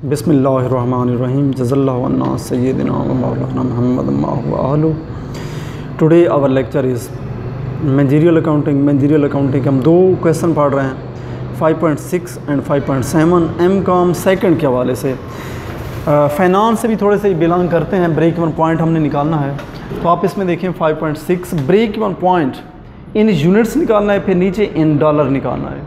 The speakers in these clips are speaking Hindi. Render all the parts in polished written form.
बिस्मिल्लाहिर्रहमानिर्रहीम जज़ल्लाहु अन्ना सय्यिदना व मौलाना मुहम्मद व आलू। Today our lecture is managerial accounting के हम दो क्वेश्चन पढ़ रहे हैं 5.6 एंड 5.7 एमकॉम सेकंड के हवाले से। फाइनेंस से भी थोड़े से बिलोंग करते हैं। ब्रेक इवन पॉइंट हमने निकालना है, तो आप इसमें देखें 5.6 break even point in units निकालना है, फिर नीचे इन डॉलर निकालना है।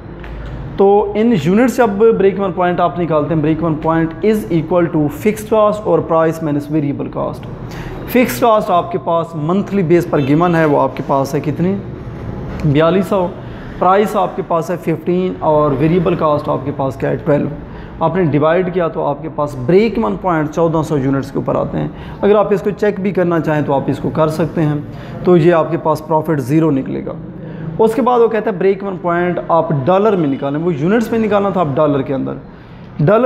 तो इन यूनिट्स जब ब्रेक इवन पॉइंट आप निकालते हैं, break even point is equal to fixed cost और price minus variable cost. Fixed cost आपके पास मंथली बेस पर गिवन है, वो आपके पास है कितनी 4200। प्राइस आपके पास है 15 और वेरिएबल कॉस्ट आपके पास क्या है 12। आपने डिवाइड किया तो आपके पास ब्रेक इवन पॉइंट 1400 यूनिट्स के ऊपर आते हैं। अगर आप इसको चेक भी करना चाहें तो आप इसको कर सकते हैं। तो ये आपके पास प्रॉफिट ज़ीरो निकलेगा। उसके बाद वो कहता है ब्रेक इवन पॉइंट आप डॉलर में निकालें, वो यूनिट्स में निकालना था, आप डॉलर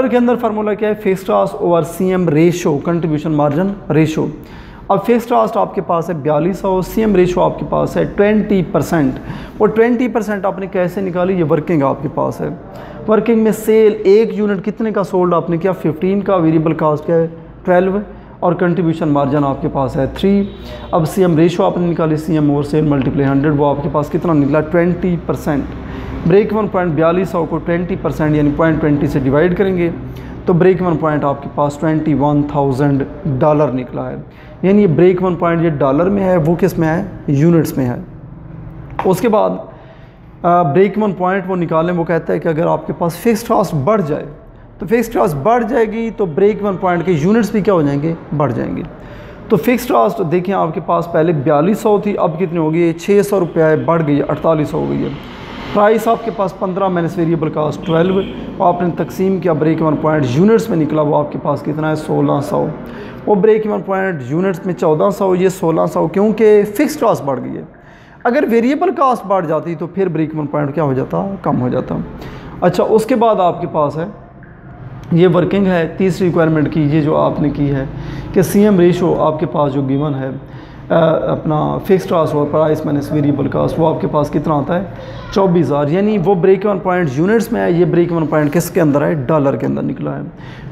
के अंदर फार्मूला क्या है, fixed cost over CM ratio, contribution margin ratio. अब फिक्स्ड कॉस्ट आपके पास है 4200, सीएम रेशो आपके पास है 20%। और 20% आपने कैसे निकाली, ये वर्किंग आपके पास है। वर्किंग में सेल एक यूनिट कितने का सोल्ड आपने किया 15 का, वेरिएबल कॉस्ट क्या है 12 और कंट्रीब्यूशन मार्जिन आपके पास है 3। अब सीएम रेशो आपने निकाली, सीएम ओवर सेल मल्टीप्लाई 100, वो आपके पास कितना निकला 20%। ब्रेक इवन पॉइंट 4200 को 20% यानी 0.20 से डिवाइड करेंगे तो ब्रेक इवन पॉइंट आपके पास $21,000 निकला है। यानी ये ब्रेक इवन पॉइंट ये डॉलर में है, वो किस में है, यूनिट्स में है। उसके बाद ब्रेक इवन पॉइंट वो निकालें, वो कहता है कि अगर आपके पास फिक्स्ड कॉस्ट बढ़ जाए तो फिक्स्ड कॉस्ट बढ़ जाएगी तो ब्रेक इवन पॉइंट के यूनिट्स भी क्या हो जाएंगे, बढ़ जाएंगे। तो फिक्स्ड कॉस्ट देखिए आपके पास पहले 4200 थी, अब कितनी हो गई है 600 रुपया है, बढ़ गई है 4800 हो गई है। प्राइस आपके पास 15 माइनस वेरिएबल कॉस्ट 12 और आपने तकसीम किया ब्रेक इवन पॉइंट यूनिट्स में निकला, वो आपके पास कितना है 1600। वो ब्रेक इवन पॉइंट यूनिट्स में 1400, ये 1600 क्योंकि फ़िक्स्ड कॉस्ट बढ़ गई है। अगर वेरिएबल कॉस्ट बढ़ जाती तो फिर ब्रेक इवन पॉइंट क्या हो जाता, कम हो जाता। अच्छा, उसके बाद आपके पास है ये वर्किंग है तीसरी रिक्वायरमेंट की, ये जो आपने की है कि सीएम रेशो आपके पास जो गिवन है अपना फिक्स्ड कॉस्ट और प्राइस माइनस वेरिएबल कॉस्ट, वो आपके पास कितना आता है 24,000। यानी वो ब्रेक इवन पॉइंट यूनिट्स में है, ये ब्रेक इवन पॉइंट किसके अंदर है, डॉलर के अंदर निकला है।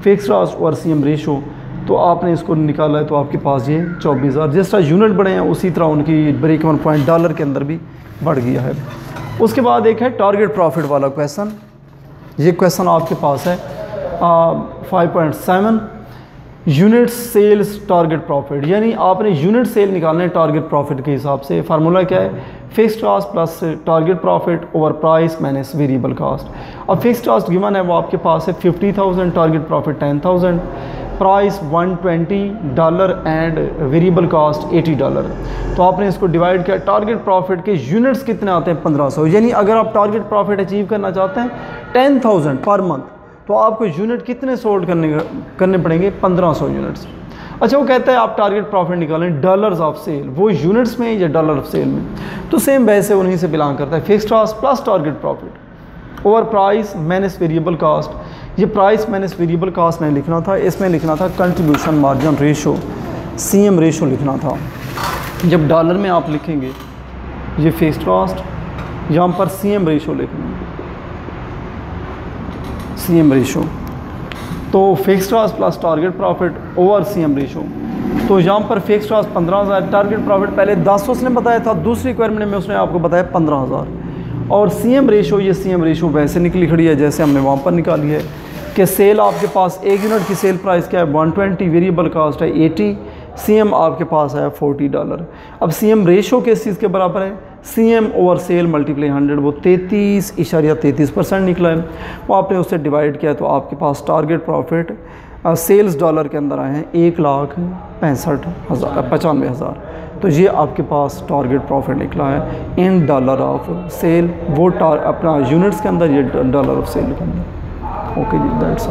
फिक्स्ड कॉस्ट और सीएम रेशो तो आपने इसको निकाला है, तो आपके पास ये 24,000। जिस तरह यूनिट बढ़े हैं उसी तरह उनकी ब्रेक इवन पॉइंट डॉलर के अंदर भी बढ़ गया है। उसके बाद एक है टारगेट प्रॉफिट वाला क्वेश्चन। ये क्वेश्चन आपके पास है 5.7 यूनिट सेल्स टारगेट प्रॉफिट, यानी आपने यूनिट सेल निकालने टारगेट प्रॉफिट के हिसाब से। फार्मूला क्या है, fixed cost plus target profit over price minus variable cost. अब फिक्स्ड कॉस्ट गिवन है वो आपके पास है 50,000, target profit 10,000, price $120 and variable cost $80। तो आपने इसको डिवाइड किया, टारगेट प्रॉफिट के यूनिट्स कितने आते हैं 1500। यानी अगर आप टारगेट प्रॉफिट अचीव करना चाहते हैं 10,000 पर मंथ, तो आपको यूनिट कितने सोल्ड करने पड़ेंगे 1500 यूनिट्स। अच्छा, वो कहता है आप टारगेट प्रॉफिट निकालें डॉलर्स ऑफ सेल, वो यूनिट्स में या डॉलर ऑफ सेल में। तो सेम वैसे उन्हीं से बिलोंग करता है, fixed cost plus target profit over price minus variable cost. ये प्राइस माइनस वेरिएबल कॉस्ट नहीं लिखना था, इसमें लिखना था contribution margin ratio, CM ratio लिखना था। जब डॉलर में आप लिखेंगे ये फिक्स्ड कॉस्ट, यहाँ पर सीएम रेशो लिखना, सीएम रेशो तो fixed cost plus target profit over CM ratio. तो यहाँ पर फिक्स्ड कॉस्ट 15,000, टारगेट प्रॉफिट पहले 10 उसने बताया था, दूसरी रिक्वायरमेंट में उसने आपको बताया 15,000। और सीएम रेशो, ये सीएम रेशो वैसे निकली खड़ी है जैसे हमने वहाँ पर निकाली है कि सेल आपके पास एक यूनिट की सेल प्राइस क्या है 120, वेरिएबल कॉस्ट है 80, सीएम आपके पास है $40। अब सीएम रेशो किस चीज़ के बराबर है, सीएम ओवर सेल मल्टीप्लाई 100, वो 33.33% निकला है। वो आपने उससे डिवाइड किया तो आपके पास टारगेट प्रॉफिट सेल्स डॉलर के अंदर आए हैं 1,95,000। तो ये आपके पास टारगेट प्रॉफिट निकला है इन डॉलर ऑफ सेल, वो अपना यूनिट्स के अंदर, ये डॉलर ऑफ सेल के अंदर। Okay ji, that's